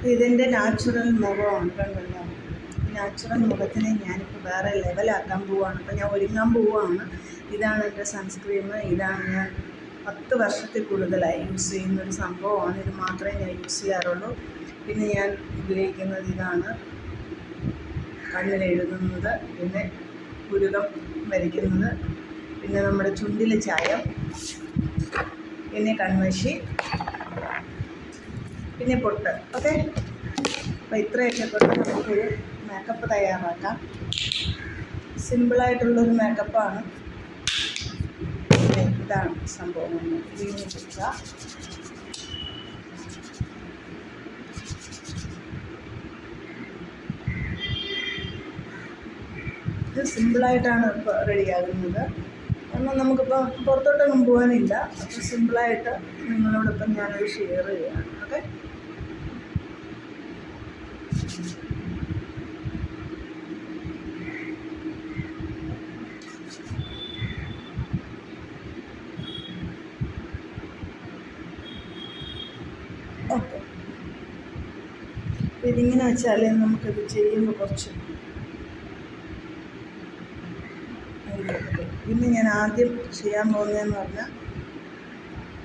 ഇതെൻ്റെ നാച്ചുറൽ മുഖമാണ്, കണ്ടല്ലോ. നാച്ചുറൽ മുഖത്തിനെ ഞാനിപ്പോൾ വേറെ ലെവലാക്കാൻ പോവുകയാണ്. അപ്പോൾ ഞാൻ ഒരുങ്ങാൻ പോവുകയാണ്. ഇതാണ് എൻ്റെ സൺസ്ക്രീം. ഇതാണ് ഞാൻ 10 വർഷത്തിൽ കൂടുതലായി യൂസ് ചെയ്യുന്നൊരു സംഭവമാണ്. ഇത് മാത്രമേ ഞാൻ യൂസ് ചെയ്യാറുള്ളൂ. പിന്നെ ഞാൻ ഉപയോഗിക്കുന്നത് ഇതാണ്, കണ്ണിലെഴുതുന്നത്, പിന്നെ പുരുകം വരയ്ക്കുന്നത്, പിന്നെ നമ്മുടെ ചുണ്ടിൽ ചായം, പിന്നെ കൺമഷി, പിന്നെ പൊട്ട്. ഓക്കെ, അപ്പോൾ ഇത്രയൊക്കെ കൊണ്ട് നമുക്കൊരു മേക്കപ്പ് തയ്യാറാക്കാം. സിമ്പിളായിട്ടുള്ളൊരു മേക്കപ്പാണ്. ഇതാണ് സംഭവം. ക്രീം കൊടുക്കുക. ഇത് സിമ്പിളായിട്ടാണ് ഇപ്പോൾ റെഡിയാകുന്നത്. കാരണം നമുക്കിപ്പോൾ പുറത്തോട്ടൊന്നും പോകാനില്ല. അപ്പോൾ സിമ്പിളായിട്ട് നിങ്ങളോടൊപ്പം ഞാനത് ഷെയർ ചെയ്യുകയാണ്. Okay, okay. ഇതിങ്ങനെ വെച്ചാൽ നമുക്കത് ചെയ്യുമ്പോൾ കുറച്ച്. പിന്നെ ഞാൻ ആദ്യം ചെയ്യാൻ പോകുന്നതെന്ന് പറഞ്ഞാൽ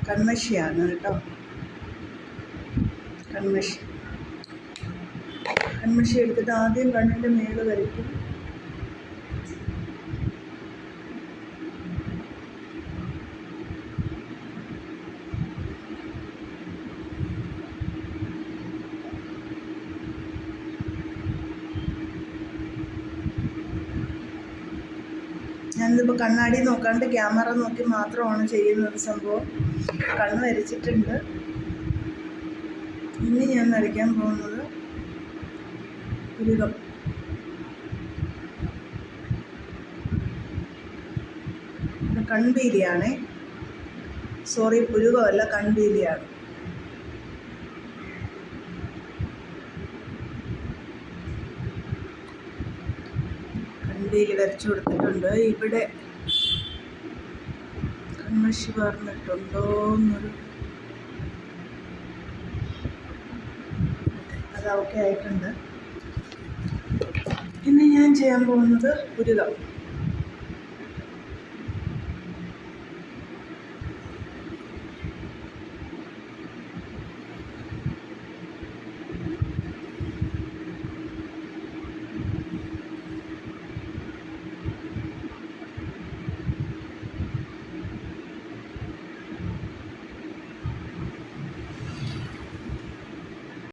കൺമഷിയാണ് കേട്ടോ. കൺമഷി എടുത്തിട്ട് ആദ്യം കണ്ണിൻ്റെ മേല് വരയ്ക്കും. ഞാനിതിപ്പോൾ കണ്ണാടി നോക്കാണ്ട് ക്യാമറ നോക്കി മാത്രമാണ് ചെയ്യുന്നത്. സംഭവം കണ്ണ് വരച്ചിട്ടുണ്ട്. ഇനി ഞാൻ വരയ്ക്കാൻ പോകുന്നത് പുരുകം. കൺപീലിയാണേ, സോറി, പുരുകമല്ല, കൺപീലിയാണ്. കൺപീലി വരച്ചു കൊടുത്തിട്ടുണ്ട്. ഇവിടെ കൺമഷി പറഞ്ഞിട്ടുണ്ടോന്നൊരു, അത് ഓക്കെ ആയിട്ടുണ്ട്. ഇനി ഞാൻ ചെയ്യാൻ പോകുന്നത് പുരുകം.